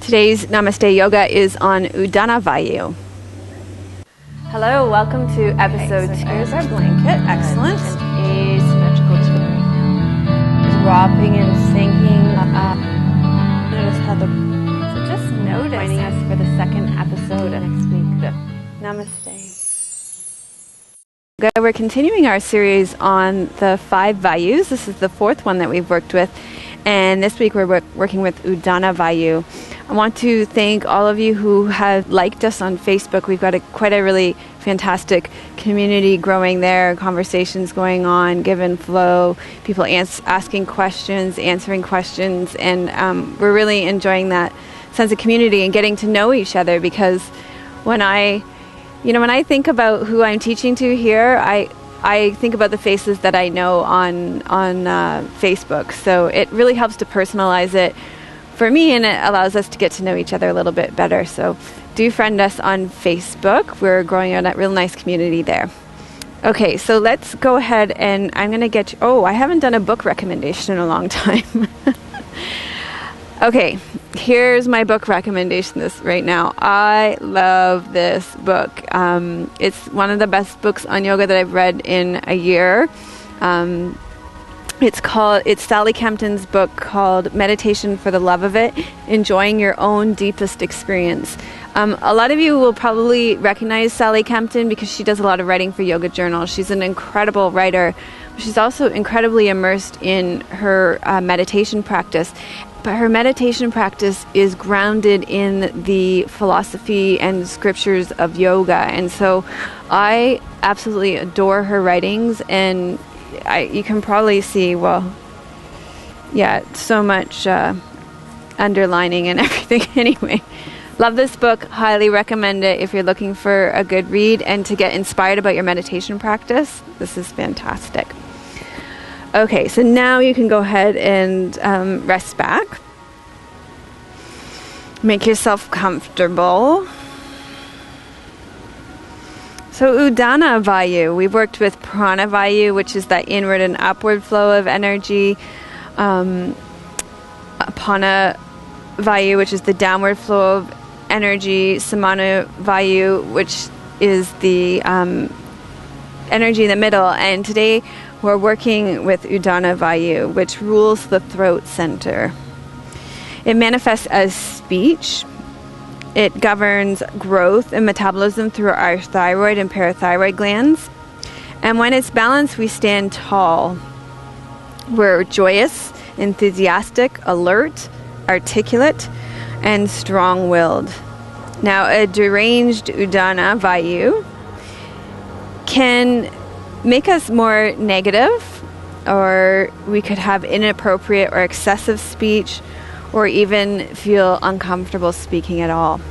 Today's Namaste Yoga is on Udana Vayu. Hello, welcome to episode 2. Here's our blanket, excellent. Asymmetrical dropping and sinking up. Notice how so just notice joining us for the second episode next week. Namaste. We're continuing our series on the 5 Vayus. This is the 4th one that we've worked with. And this week we're working with Udana Vayu. I want to thank all of you who have liked us on Facebook. We've got quite a really fantastic community growing there, conversations going on, give and flow, people asking questions, answering questions, and we're really enjoying that sense of community and getting to know each other, because when I think about who I'm teaching to here, I think about the faces that I know on Facebook. So it really helps to personalize it for me, and it allows us to get to know each other a little bit better. So do friend us on Facebook. We're growing a real nice community there. Okay, so let's go ahead, and I'm going to get you... Oh, I haven't done a book recommendation in a long time. Okay, here's my book recommendation right now. I love this book. It's one of the best books on yoga that I've read in a year. It's Sally Kempton's book called Meditation for the Love of It, Enjoying Your Own Deepest Experience. A lot of you will probably recognize Sally Kempton because she does a lot of writing for Yoga Journal. She's an incredible writer. She's also incredibly immersed in her meditation practice. But her meditation practice is grounded in the philosophy and scriptures of yoga. And so I absolutely adore her writings, and you can probably see, so much underlining and everything. Anyway, love this book. Highly recommend it if you're looking for a good read and to get inspired about your meditation practice. This is fantastic. Okay, so now you can go ahead and rest back. Make yourself comfortable. So Udana Vayu, we've worked with prana Vayu, which is that inward and upward flow of energy. Apana Vayu, which is the downward flow of energy. Samana Vayu, which is the energy in the middle. And today we're working with Udana Vayu, which rules the throat center. It manifests as speech. It governs growth and metabolism through our thyroid and parathyroid glands. And when it's balanced, we stand tall. We're joyous, enthusiastic, alert, articulate, and strong-willed. Now, a deranged Udana Vayu can make us more negative, or we could have inappropriate or excessive speech, or even feel uncomfortable speaking at all.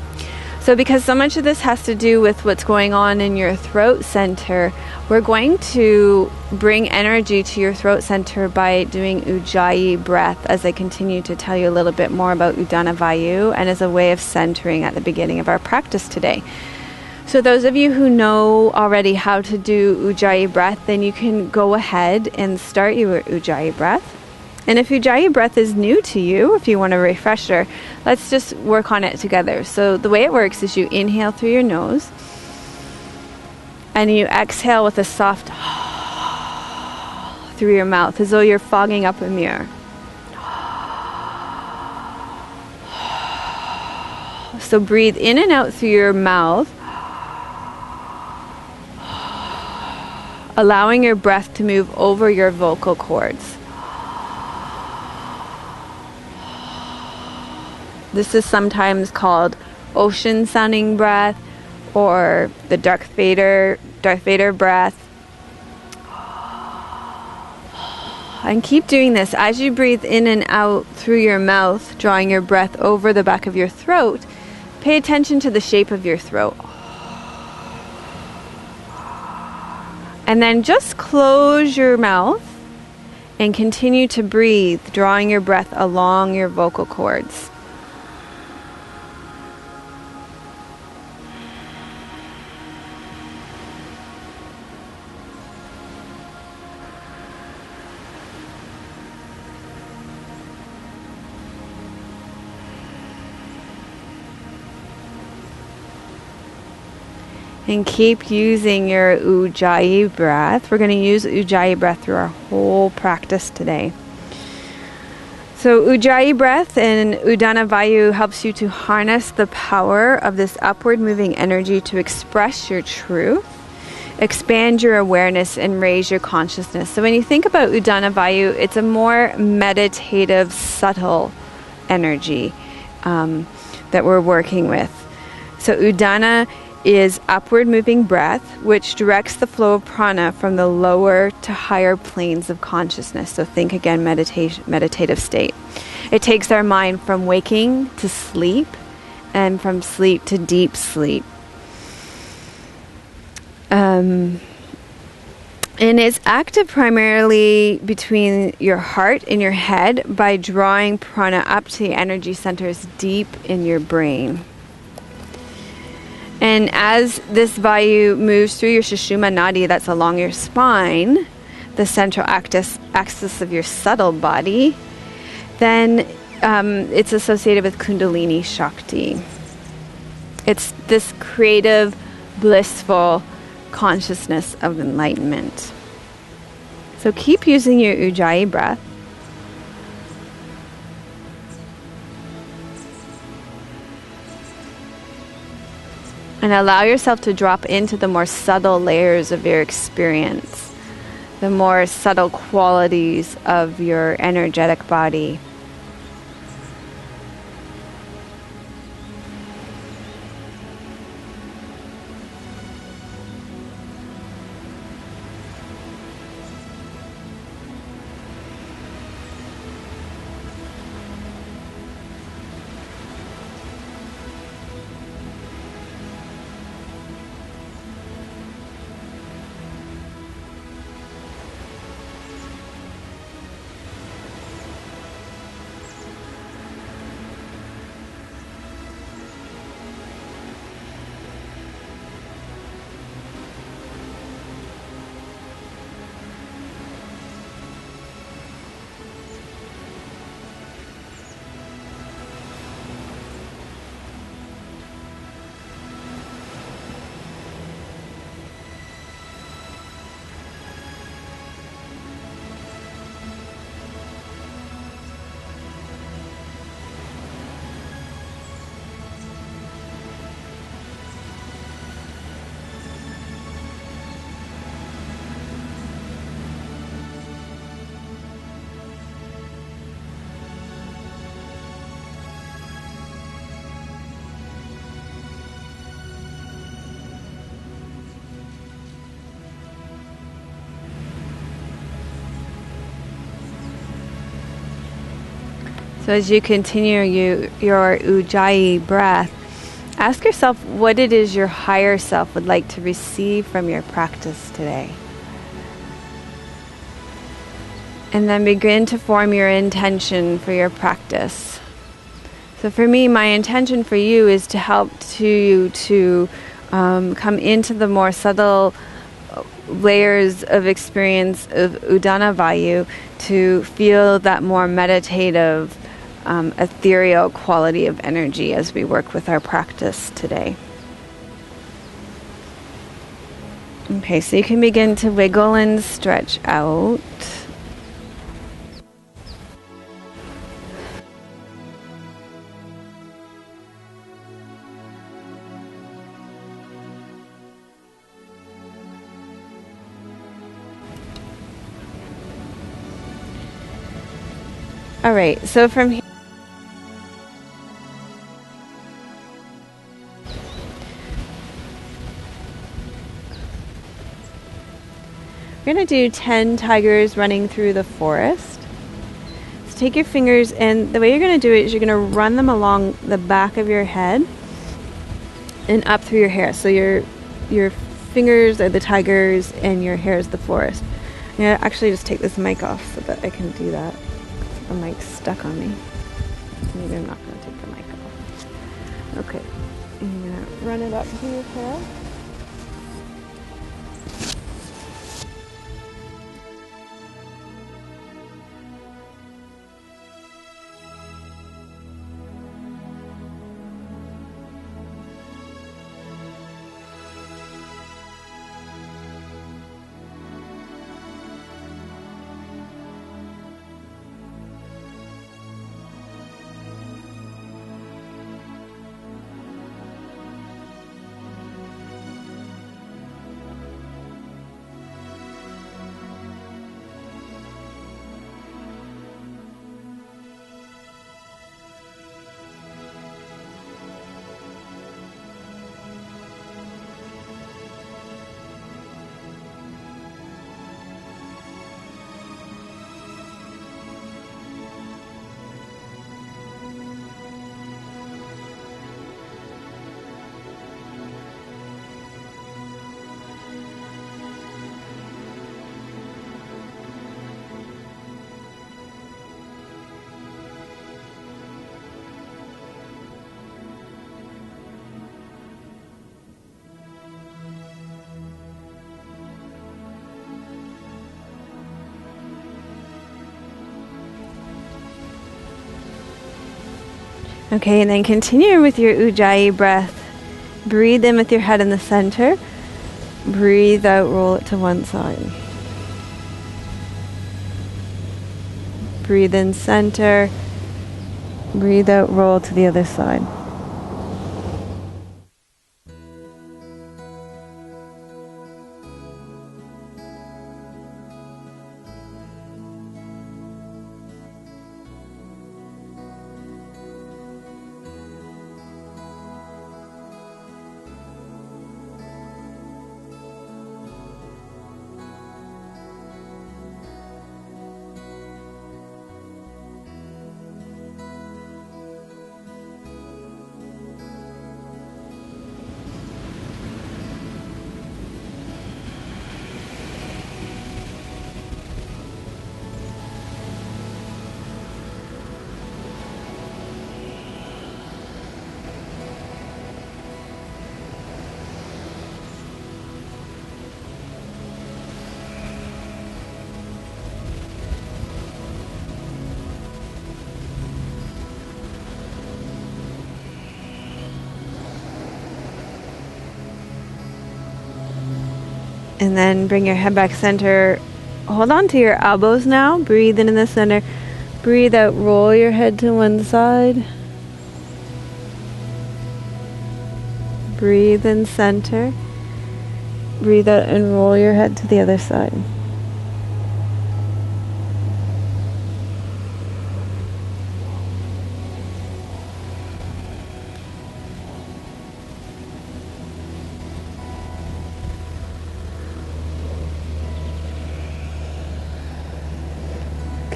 So because so much of this has to do with what's going on in your throat center, we're going to bring energy to your throat center by doing Ujjayi breath, as I continue to tell you a little bit more about Udana Vayu, and as a way of centering at the beginning of our practice today. So those of you who know already how to do Ujjayi breath, then you can go ahead and start your Ujjayi breath. And if Ujjayi breath is new to you, if you want a refresher, let's just work on it together. So the way it works is you inhale through your nose, and you exhale with a soft through your mouth, as though you're fogging up a mirror. So breathe in and out through your mouth, allowing your breath to move over your vocal cords. This is sometimes called ocean-sounding breath, or the Darth Vader breath. And keep doing this. As you breathe in and out through your mouth, drawing your breath over the back of your throat, pay attention to the shape of your throat. And then just close your mouth and continue to breathe, drawing your breath along your vocal cords. And keep using your Ujjayi breath. We're going to use Ujjayi breath through our whole practice today. So Ujjayi breath in Udana Vayu helps you to harness the power of this upward moving energy to express your truth, expand your awareness, and raise your consciousness. So when you think about Udana Vayu, it's a more meditative, subtle energy that we're working with. So Udana is upward moving breath, which directs the flow of prana from the lower to higher planes of consciousness. So think again, meditative state. It takes our mind from waking to sleep and from sleep to deep sleep. And it's active primarily between your heart and your head by drawing prana up to the energy centers deep in your brain. And as this Vayu moves through your sushumna nadi that's along your spine, the central axis of your subtle body, then it's associated with Kundalini Shakti. It's this creative, blissful consciousness of enlightenment. So keep using your Ujjayi breath. And allow yourself to drop into the more subtle layers of your experience, the more subtle qualities of your energetic body. So as you continue your Ujjayi breath, ask yourself what it is your higher self would like to receive from your practice today. And then begin to form your intention for your practice. So for me, my intention for you is to help you to come into the more subtle layers of experience of Udanavayu, to feel that more meditative, ethereal quality of energy as we work with our practice today. Okay, so you can begin to wiggle and stretch out. All right, so from here, we're going to do 10 tigers running through the forest. So take your fingers, and the way you're going to do it is you're going to run them along the back of your head and up through your hair. So your fingers are the tigers and your hair is the forest. I'm going to actually just take this mic off so that I can do that. The mic's stuck on me. Maybe I'm not going to take the mic off. Okay. I'm going to run it up to your hair. Okay, and then continue with your Ujjayi breath. Breathe in with your head in the center. Breathe out, roll it to one side. Breathe in center. Breathe out, roll to the other side. And then bring your head back center. Hold on to your elbows now. Breathe in the center. Breathe out, roll your head to one side. Breathe in center. Breathe out and roll your head to the other side.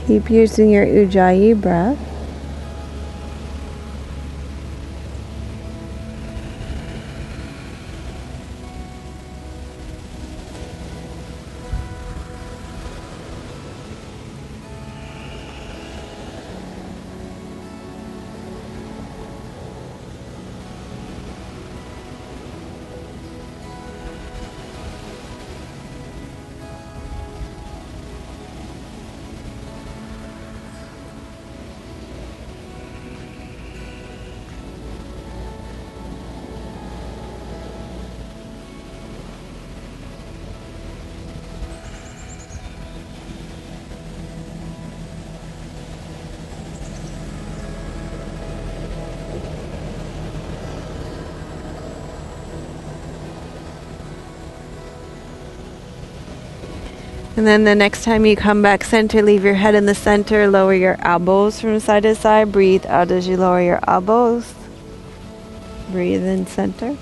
Keep using your Ujjayi breath. And then the next time you come back center, leave your head in the center, lower your elbows from side to side. Breathe out as you lower your elbows. Breathe in center.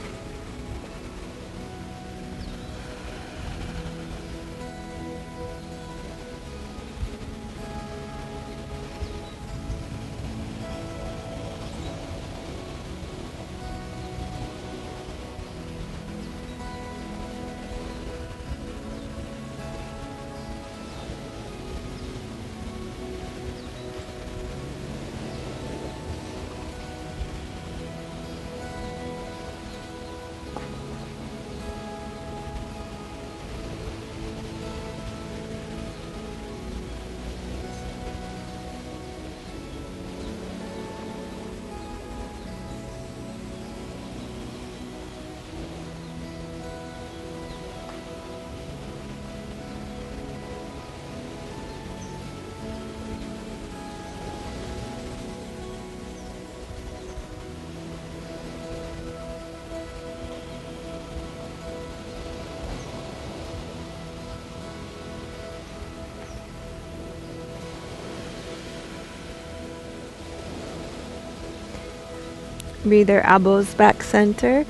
Breathe your elbows back center.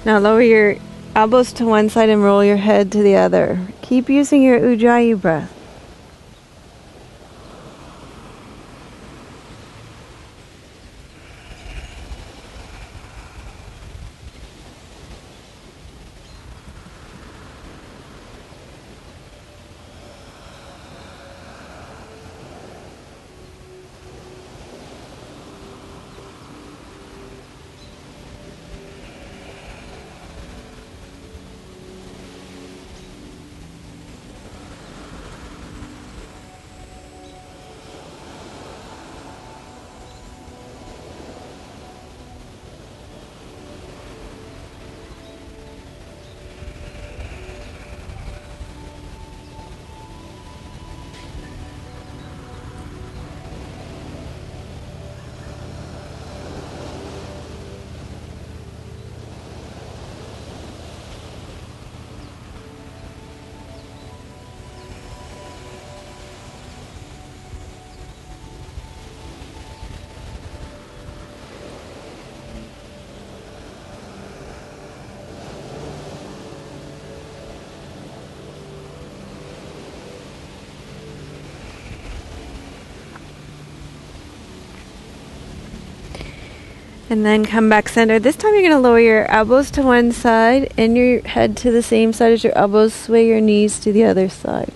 Now lower your elbows to one side and roll your head to the other. Keep using your Ujjayi breath. And then come back center. This time you're going to lower your elbows to one side and your head to the same side as your elbows. Sway your knees to the other side.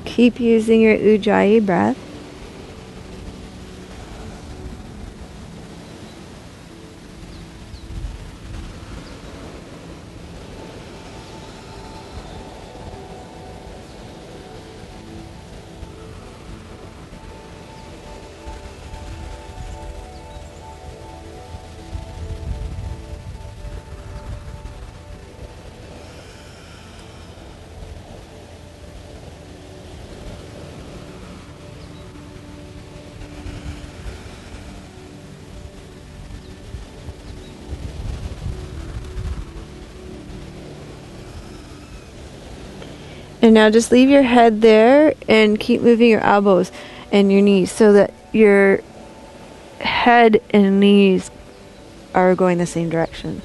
Keep using your Ujjayi breath. And now just leave your head there and keep moving your elbows and your knees so that your head and knees are going the same direction.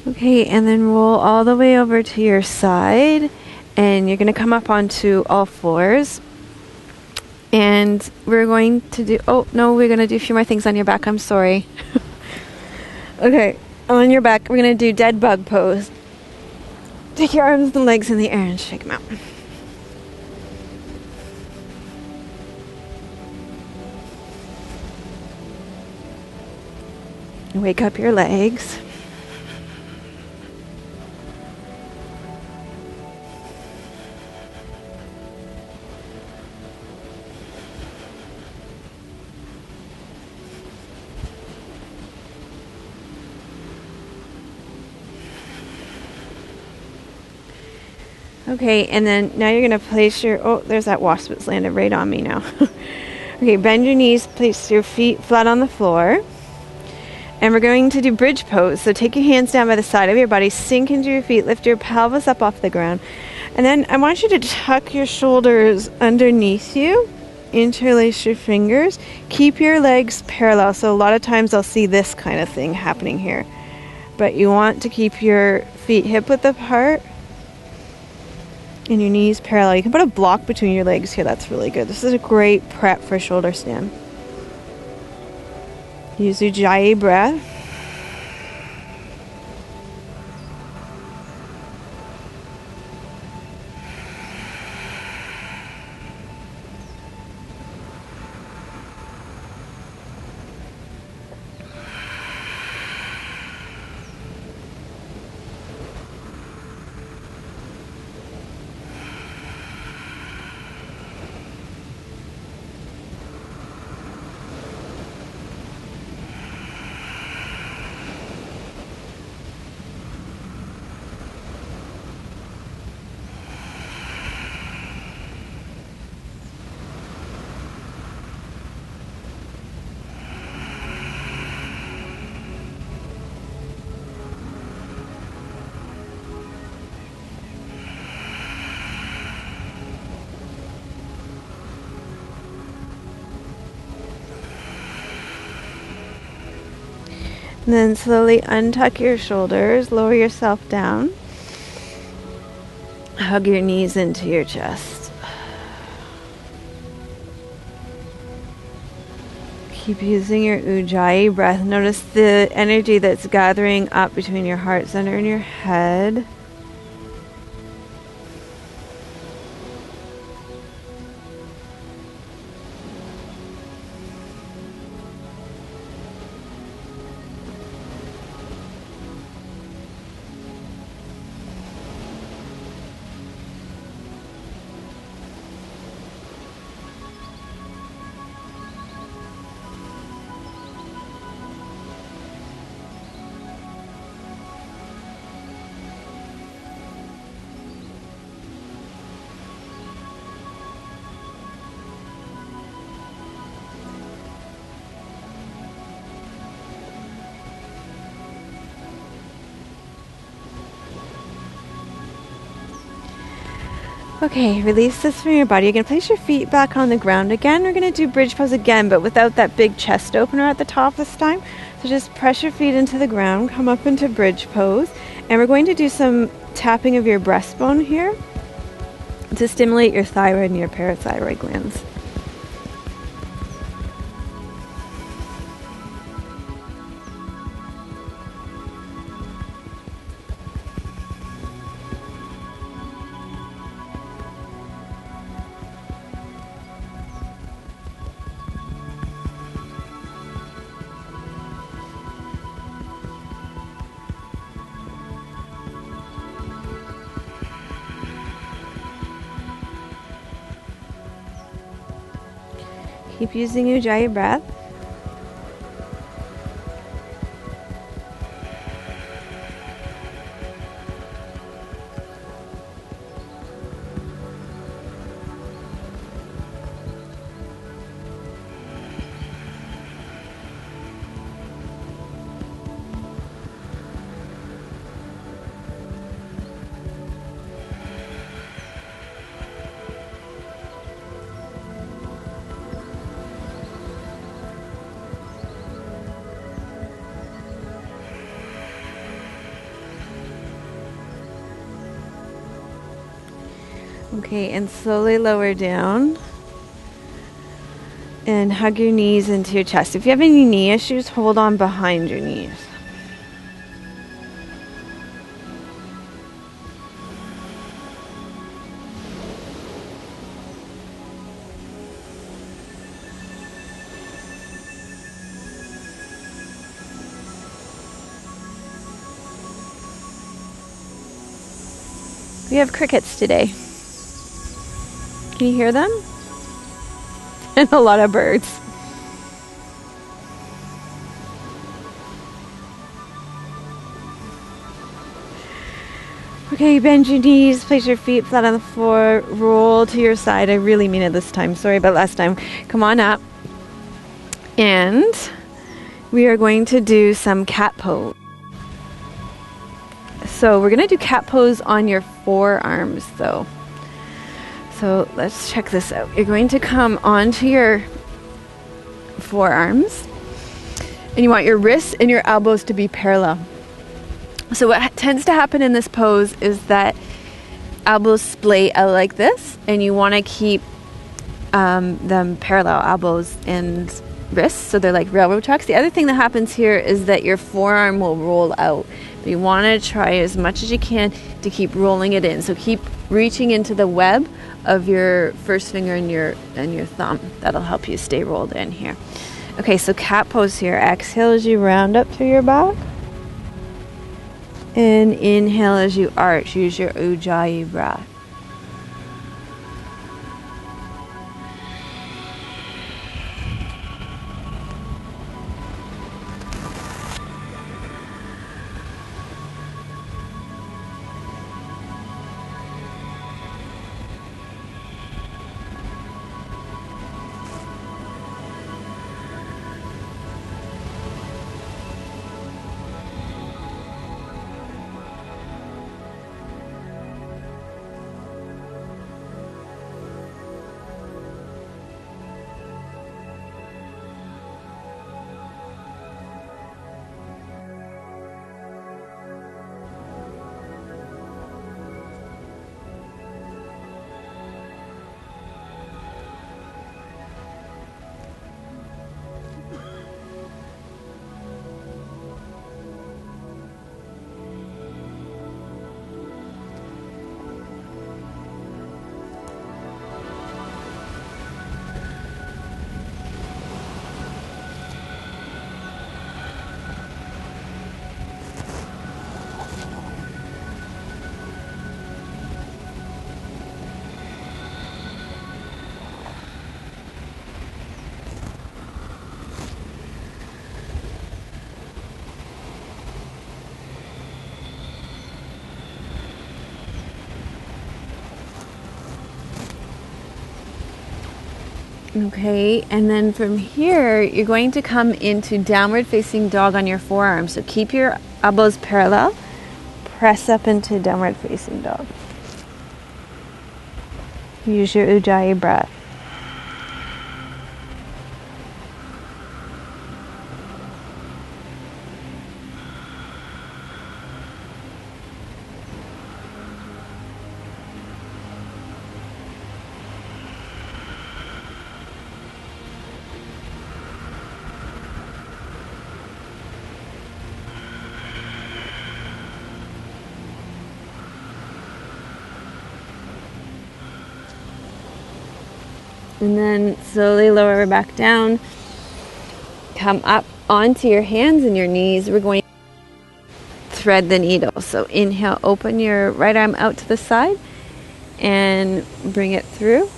Okay, and then roll all the way over to your side, and you're going to come up onto all fours. And we're going to do, we're going to do a few more things on your back. I'm sorry. Okay, on your back, we're going to do dead bug pose. Take your arms and legs in the air and shake them out. Wake up your legs. Okay, and then now you're going to place your, there's that wasp that's landed right on me now. Okay, bend your knees, place your feet flat on the floor. And we're going to do bridge pose. So take your hands down by the side of your body, sink into your feet, lift your pelvis up off the ground. And then I want you to tuck your shoulders underneath you, interlace your fingers, keep your legs parallel. So a lot of times I'll see this kind of thing happening here. But you want to keep your feet hip width apart and your knees parallel. You can put a block between your legs here. That's really good. This is a great prep for shoulder stand. Use Ujjayi breath. And then slowly untuck your shoulders, lower yourself down. Hug your knees into your chest. Keep using your Ujjayi breath. Notice the energy that's gathering up between your heart center and your head. Okay, release this from your body. You're going to place your feet back on the ground again. We're going to do bridge pose again, but without that big chest opener at the top this time. So just press your feet into the ground, come up into bridge pose, and we're going to do some tapping of your breastbone here to stimulate your thyroid and your parathyroid glands. Keep using Ujjayi breath. Okay, and slowly lower down and hug your knees into your chest. If you have any knee issues, hold on behind your knees. We have crickets today. Can you hear them? And a lot of birds. Okay, bend your knees, place your feet flat on the floor, roll to your side. I really mean it this time. Sorry about last time. Come on up. And we are going to do some cat pose. So we're going to do cat pose on your forearms though. So let's check this out. You're going to come onto your forearms and you want your wrists and your elbows to be parallel. So what tends to happen in this pose is that elbows splay out like this, and you want to keep them parallel, elbows and wrists, so they're like railroad tracks. The other thing that happens here is that your forearm will roll out. But you want to try as much as you can to keep rolling it in. So keep reaching into the web of your first finger and your thumb. That'll help you stay rolled in here. Okay, so cat pose here. Exhale as you round up through your back. And inhale as you arch. Use your Ujjayi breath. Okay, and then from here, you're going to come into downward facing dog on your forearms. So keep your elbows parallel, press up into downward facing dog. Use your Ujjayi breath. And then slowly lower back down. Come up onto your hands and your knees. We're going to thread the needle. So inhale, open your right arm out to the side and bring it through.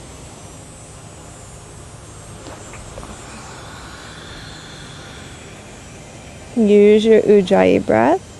Use your Ujjayi breath.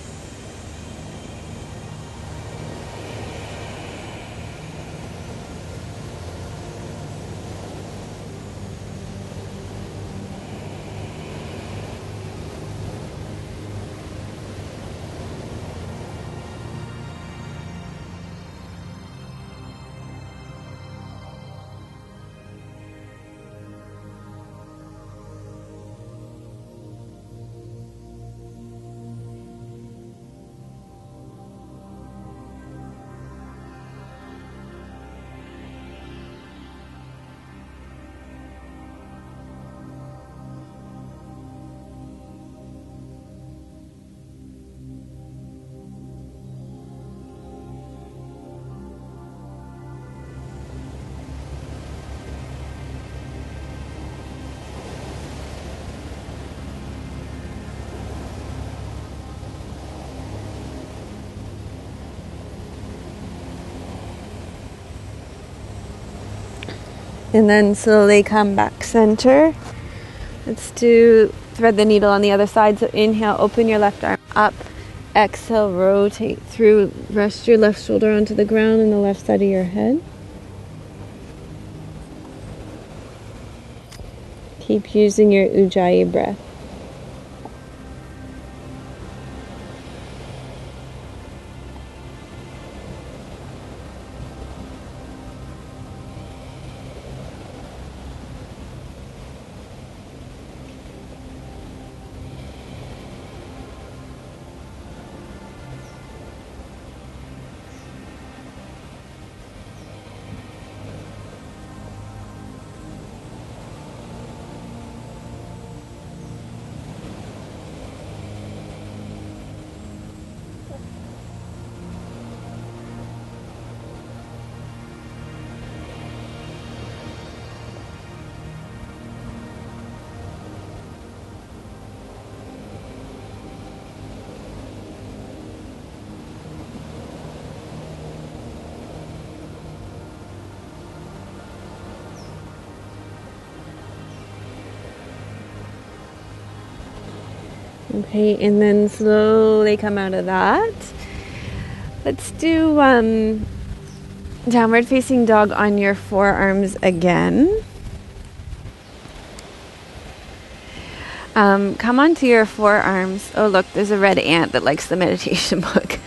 And then slowly come back center. Let's do thread the needle on the other side. So inhale, open your left arm up. Exhale, rotate through. Rest your left shoulder onto the ground and the left side of your head. Keep using your Ujjayi breath. Okay, and then slowly come out of that. Let's do downward facing dog on your forearms again. Come onto your forearms. Oh, look, there's a red ant that likes the meditation book.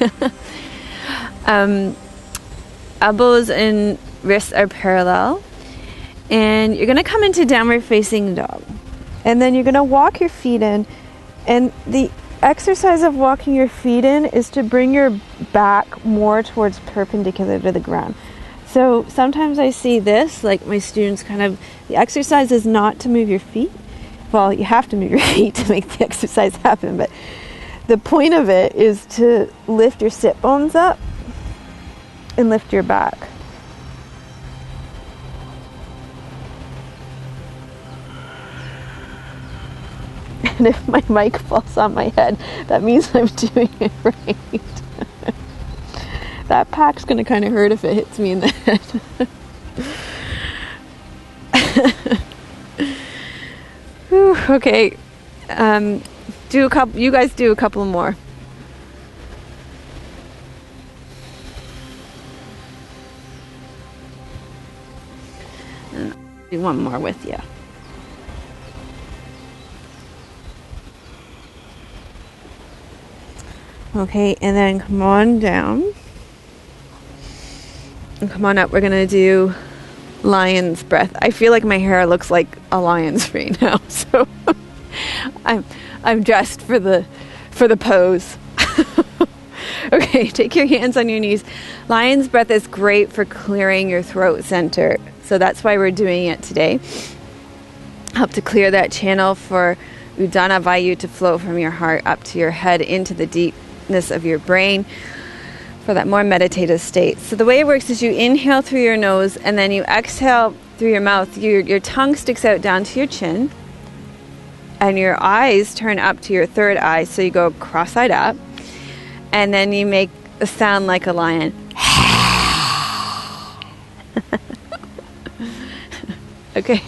Elbows and wrists are parallel. And you're going to come into downward facing dog. And then you're going to walk your feet in. And the exercise of walking your feet in is to bring your back more towards perpendicular to the ground. So sometimes I see this, like my students the exercise is not to move your feet. Well, you have to move your feet to make the exercise happen, but the point of it is to lift your sit bones up and lift your back. And if my mic falls on my head, that means I'm doing it right. That pack's going to kind of hurt if it hits me in the head. Whew, okay. You guys do a couple more. Do one more with you. Okay, and then come on down. And come on up. We're going to do lion's breath. I feel like my hair looks like a lion's right now. So I'm dressed for the pose. Okay, take your hands on your knees. Lion's breath is great for clearing your throat center. So that's why we're doing it today. Help to clear that channel for Udana Vayu to flow from your heart up to your head into the deepness of your brain for that more meditative state. So the way it works is you inhale through your nose and then you exhale through your mouth. Your tongue sticks out down to your chin and your eyes turn up to your third eye. So you go cross-eyed up and then you make a sound like a lion. Okay.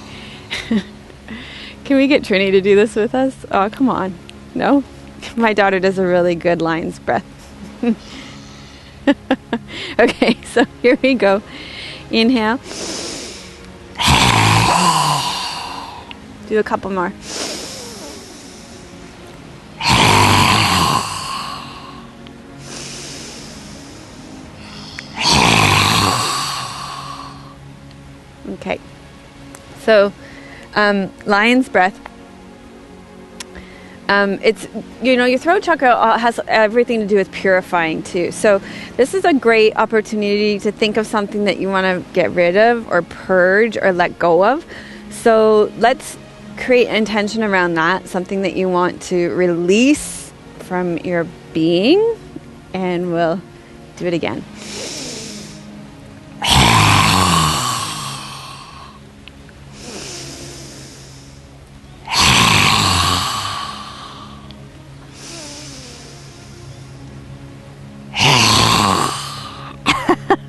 Can we get Trini to do this with us? Oh, come on. No? My daughter does a really good lion's breath. Okay, so here we go. Inhale. Do a couple more. Okay. So, lion's breath. It's, your throat chakra has everything to do with purifying too. So this is a great opportunity to think of something that you want to get rid of or purge or let go of. So let's create intention around that, something that you want to release from your being, and we'll do it again.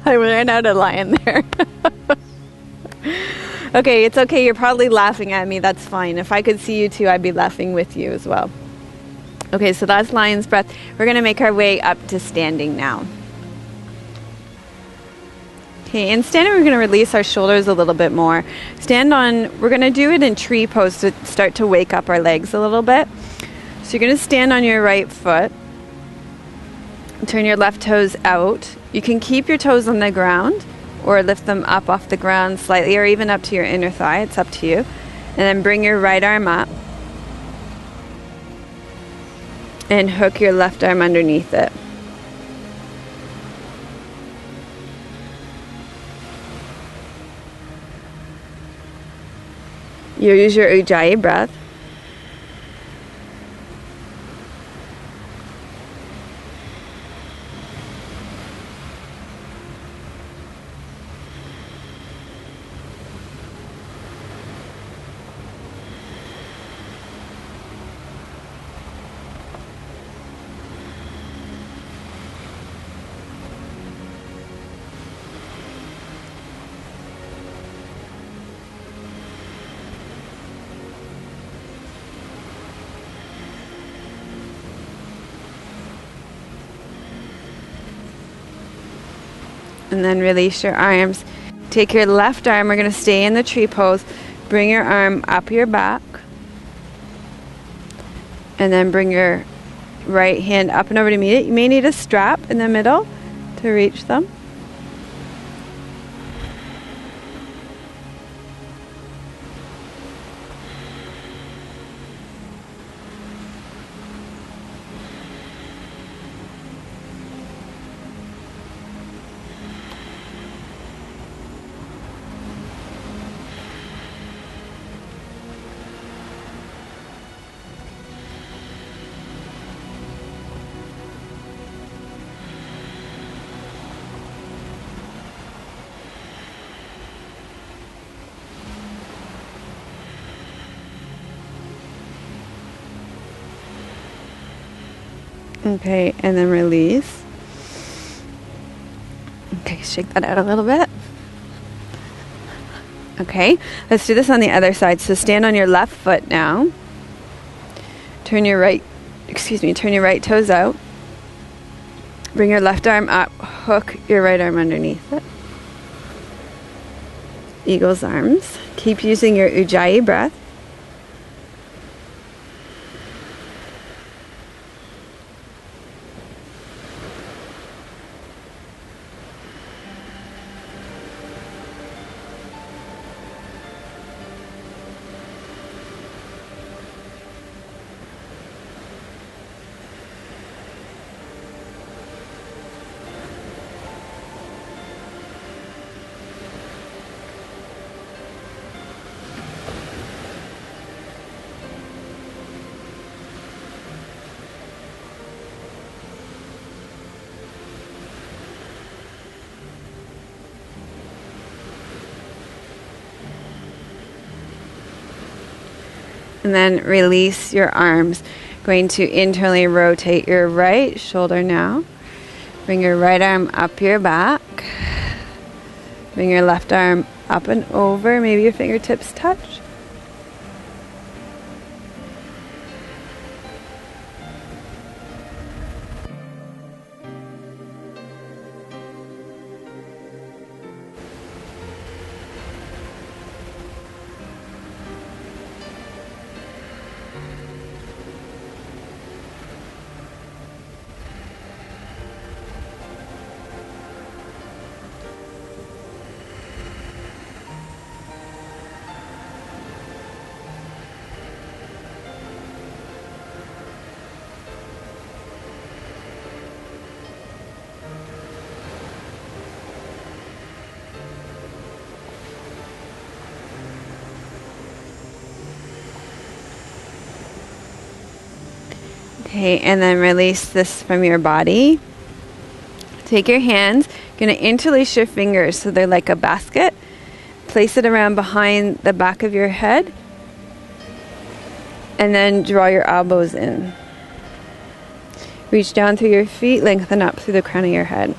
I ran out of lion there. Okay, it's okay. You're probably laughing at me. That's fine. If I could see you too, I'd be laughing with you as well. Okay, so that's lion's breath. We're going to make our way up to standing now. Okay, in standing, we're going to release our shoulders a little bit more. We're going to do it in tree pose to start to wake up our legs a little bit. So you're going to stand on your right foot. Turn your left toes out. You can keep your toes on the ground or lift them up off the ground slightly or even up to your inner thigh. It's up to you. And then bring your right arm up and hook your left arm underneath it. You use your Ujjayi breath. And then release your arms. Take your left arm, we're going to stay in the tree pose. Bring your arm up your back. And then bring your right hand up and over to meet it. You may need a strap in the middle to reach them. Okay, and then release. Okay, shake that out a little bit. Okay, let's do this on the other side. So stand on your left foot now. Turn your right toes out. Bring your left arm up, hook your right arm underneath it. eagle's arms. Keep using your Ujjayi breath. And then release your arms. Going to internally rotate your right shoulder now. Bring your right arm up your back. Bring your left arm up and over. Maybe your fingertips touch. Okay, and then release this from your body. Take your hands, you're going to interlace your fingers so they're like a basket. Place it around behind the back of your head. And then draw your elbows in. Reach down through your feet, lengthen up through the crown of your head.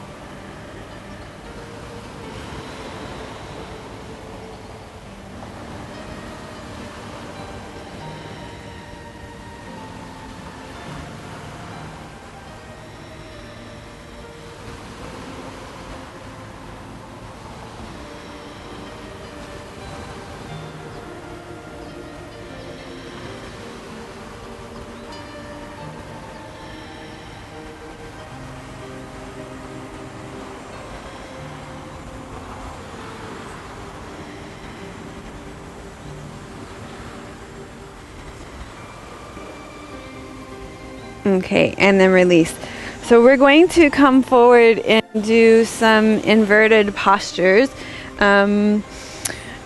Okay, and then release. So we're going to come forward and do some inverted postures. I'm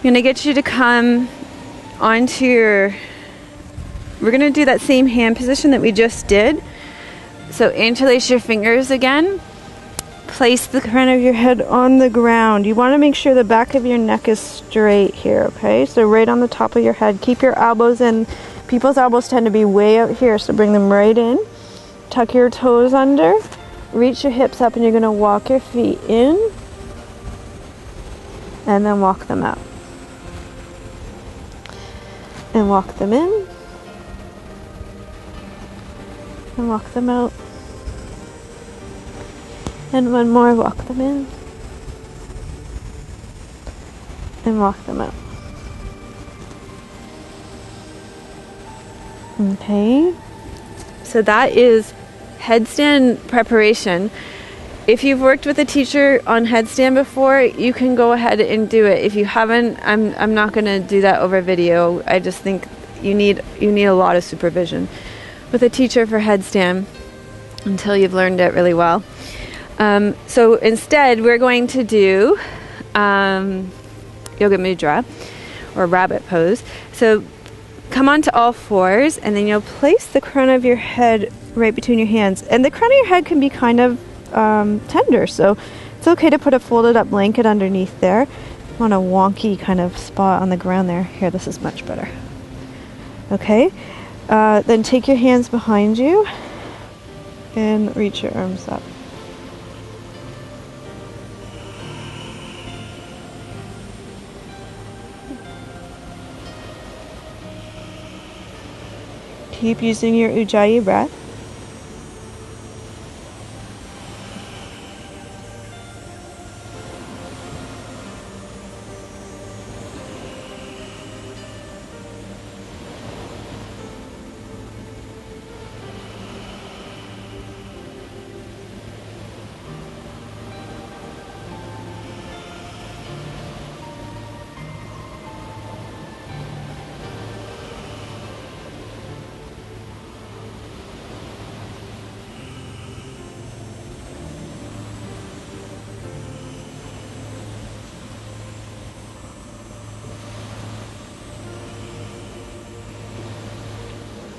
going to get you to come onto your... We're going to do that same hand position that we just did. So interlace your fingers again. Place the crown of your head on the ground. You want to make sure the back of your neck is straight here, okay? So right on the top of your head. Keep your elbows in. People's elbows tend to be way out here, so bring them right in. Tuck your toes under. Reach your hips up, and you're going to walk your feet in. And then walk them out. And walk them in. And walk them out. And one more, walk them in. And walk them out. Okay, so that is headstand preparation. If you've worked with a teacher on headstand before, you can go ahead and do it. If you haven't, I'm not going to do that over video. I just think you need a lot of supervision with a teacher for headstand until you've learned it really well. So instead, we're going to do yoga mudra or rabbit pose. So come onto all fours, and then you'll place the crown of your head right between your hands. And the crown of your head can be kind of tender, so it's okay to put a folded up blanket underneath there. On a wonky kind of spot on the ground there. Here, this is much better. Okay, then take your hands behind you and reach your arms up. Keep using your Ujjayi breath.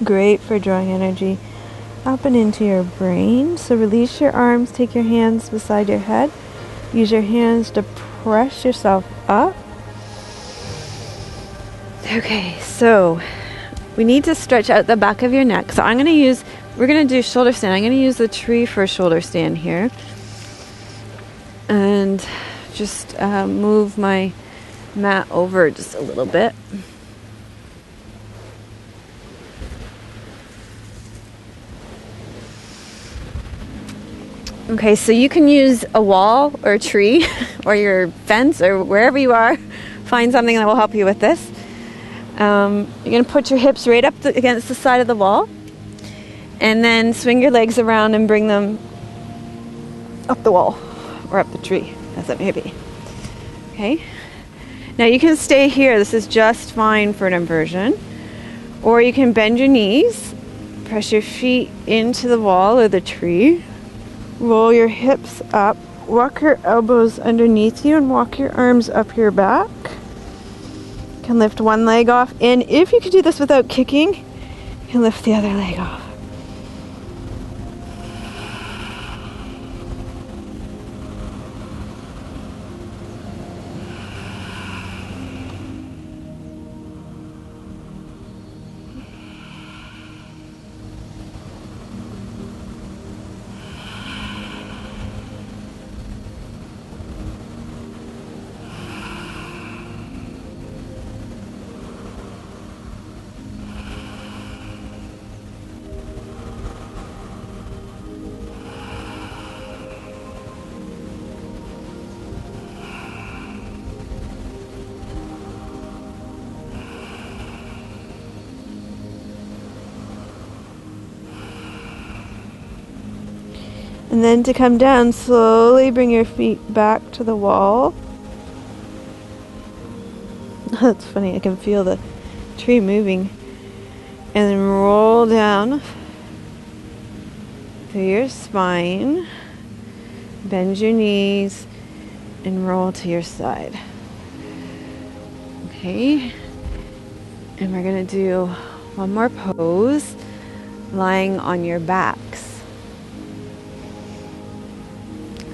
Great for drawing energy up and into your brain. So release your arms, take your hands beside your head. Use your hands to press yourself up. Okay, so we need to stretch out the back of your neck. So we're going to do shoulder stand. I'm going to use the tree for shoulder stand here. And just move my mat over just a little bit. Okay, so you can use a wall or a tree or your fence or wherever you are. Find something that will help you with this. You're going to put your hips right up against the side of the wall. And then swing your legs around and bring them up the wall or up the tree, as it may be. Okay? Now you can stay here. This is just fine for an inversion. Or you can bend your knees, press your feet into the wall or the tree. Roll your hips up, walk your elbows underneath you and walk your arms up your back. You can lift one leg off, and if you can do this without kicking, you can lift the other leg off. And then to come down, slowly bring your feet back to the wall. That's funny, I can feel the tree moving. And then roll down through your spine. Bend your knees and roll to your side. Okay. And we're going to do one more pose, lying on your backs.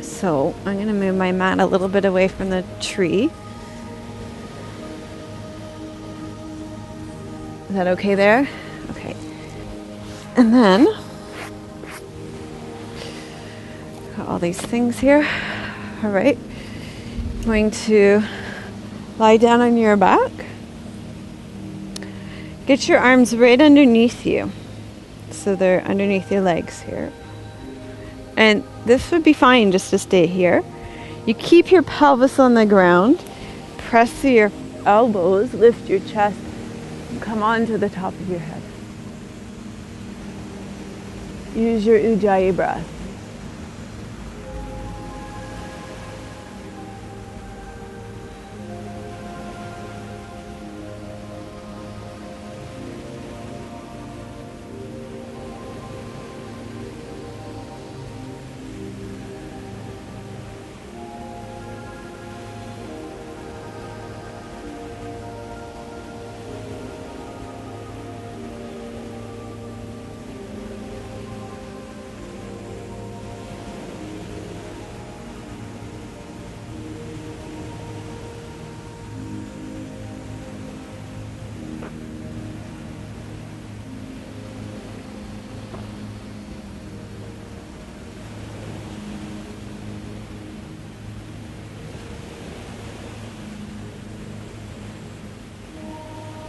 So I'm going to move my mat a little bit away from the tree. Is that okay there? Okay. And then, got all these things here. All right. I'm going to lie down on your back. Get your arms right underneath you. So they're underneath your legs here. And this would be fine just to stay here. You keep your pelvis on the ground. Press through your elbows. Lift your chest. And come on to the top of your head. Use your Ujjayi breath.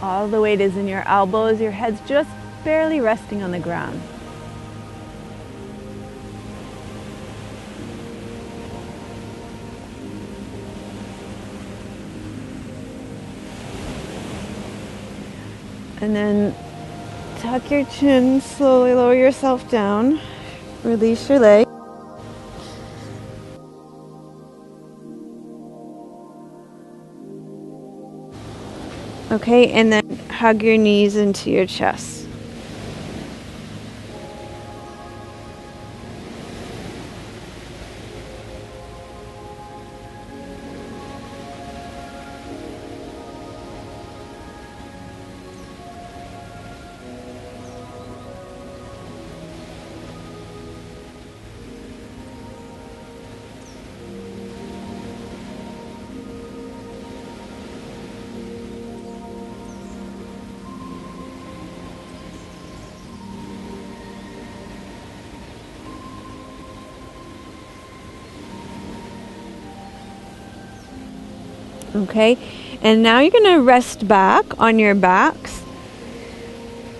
All the weight is in your elbows, your head's just barely resting on the ground. And then tuck your chin, slowly lower yourself down, release your leg. Okay, and then hug your knees into your chest. Okay, and now you're going to rest back on your backs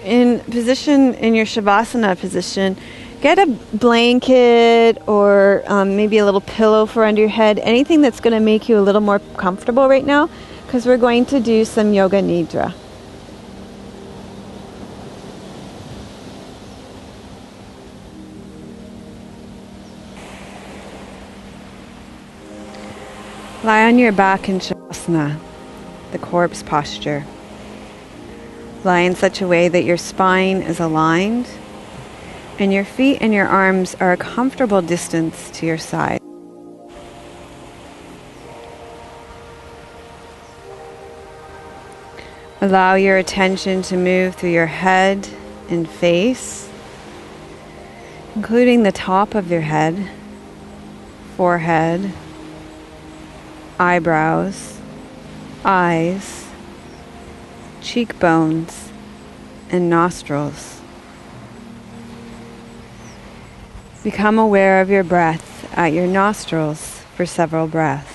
in position, in your shavasana position. Get a blanket or maybe a little pillow for under your head, anything that's going to make you a little more comfortable right now, because we're going to do some yoga nidra. Lie on your back in shavasana, the corpse posture. Lie in such a way that your spine is aligned and your feet and your arms are a comfortable distance to your side. Allow your attention to move through your head and face, including the top of your head, forehead, eyebrows, eyes, cheekbones, and nostrils. Become aware of your breath at your nostrils for several breaths.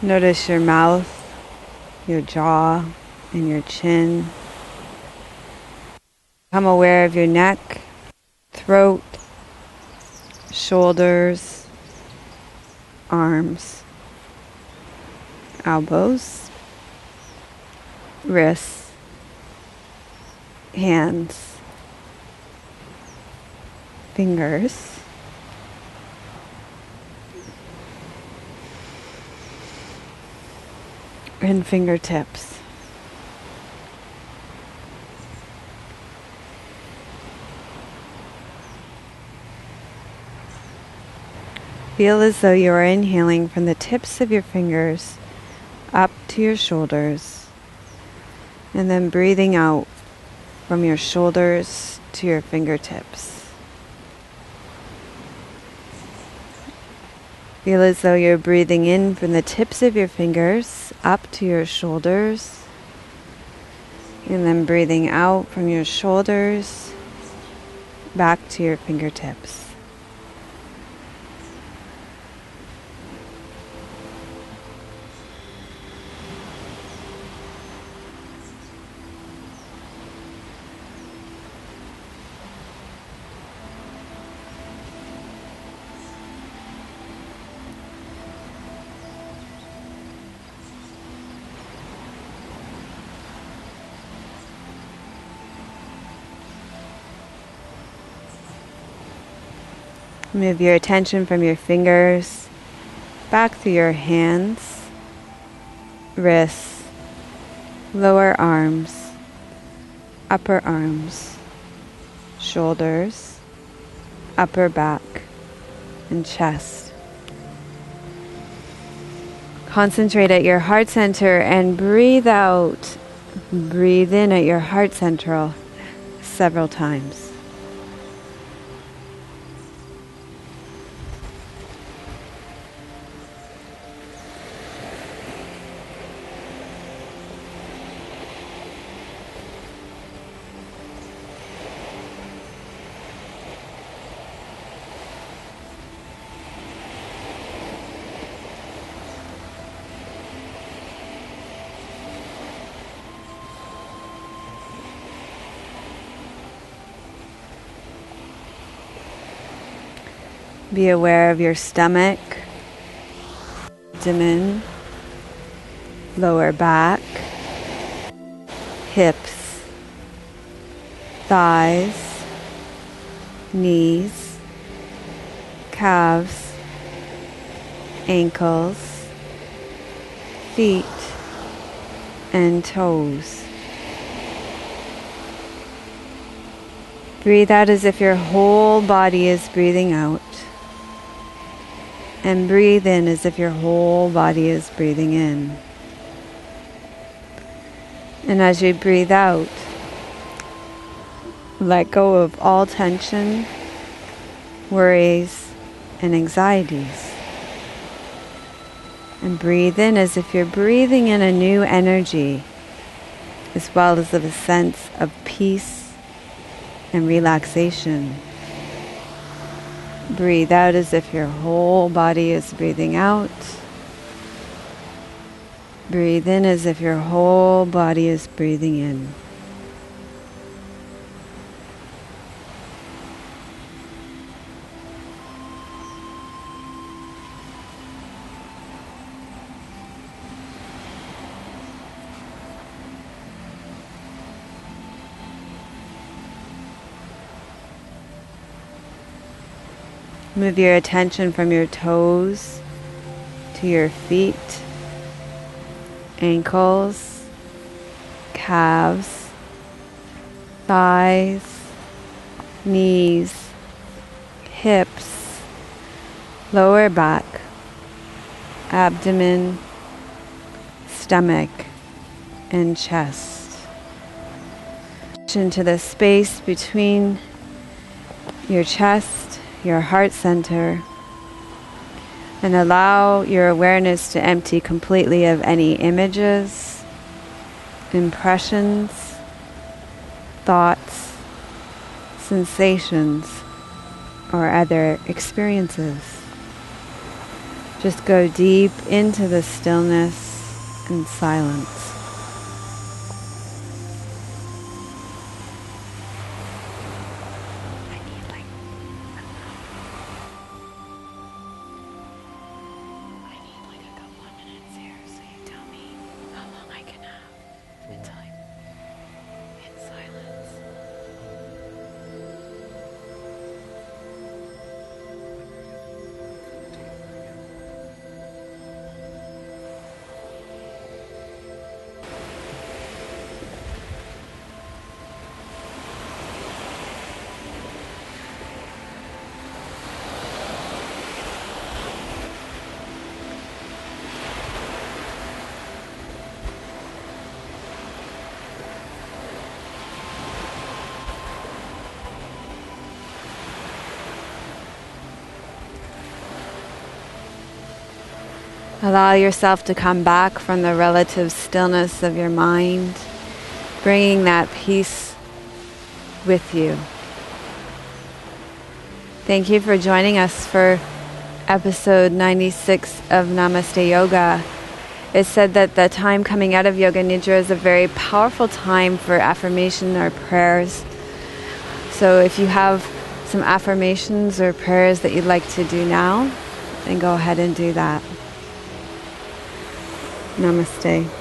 Notice your mouth, your jaw, and your chin. Become aware of your neck, throat, shoulders, arms, elbows, wrists, hands, fingers, and fingertips. Feel as though you are inhaling from the tips of your fingers up to your shoulders, and then breathing out from your shoulders to your fingertips. Feel as though you're breathing in from the tips of your fingers up to your shoulders, and then breathing out from your shoulders back to your fingertips. Move your attention from your fingers back through your hands, wrists, lower arms, upper arms, shoulders, upper back, and chest. Concentrate at your heart center and breathe out. Breathe in at your heart central several times. Be aware of your stomach, abdomen, lower back, hips, thighs, knees, calves, ankles, feet, and toes. Breathe out as if your whole body is breathing out. And breathe in as if your whole body is breathing in. And as you breathe out, let go of all tension, worries, and anxieties. And breathe in as if you're breathing in a new energy, as well as of a sense of peace and relaxation. Breathe out as if your whole body is breathing out. Breathe in as if your whole body is breathing in. Move your attention from your toes to your feet, ankles, calves, thighs, knees, hips, lower back, abdomen, stomach, and chest. Into the space between your chest, your heart center, and allow your awareness to empty completely of any images, impressions, thoughts, sensations, or other experiences. Just go deep into the stillness and silence. Allow yourself to come back from the relative stillness of your mind, bringing that peace with you. Thank you for joining us for episode 96 of Namaste Yoga. It's said that the time coming out of Yoga Nidra is a very powerful time for affirmation or prayers. So if you have some affirmations or prayers that you'd like to do now, then go ahead and do that. Namaste.